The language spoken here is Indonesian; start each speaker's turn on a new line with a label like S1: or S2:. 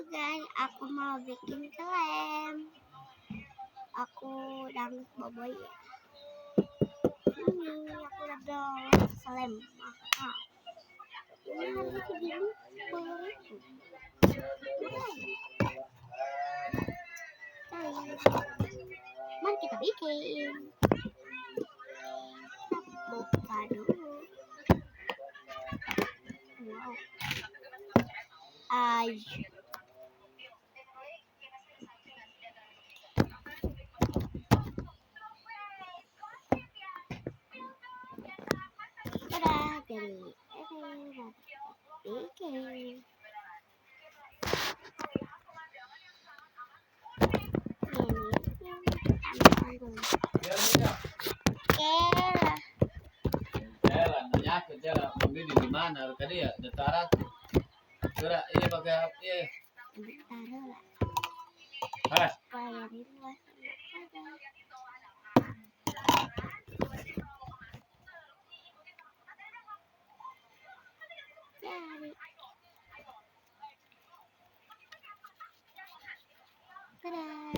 S1: guys, aku mau bikin klaim. Aku dan boboy ya. Ini aku udah download klaim mahal. Ini harga segini 10.000. Mari kita bikin. Buka dulu. Wow. Udah jadi bikin.
S2: Kerja mobil di mana tadi ya dataran gerak ini pakai HP lah
S1: Dadah.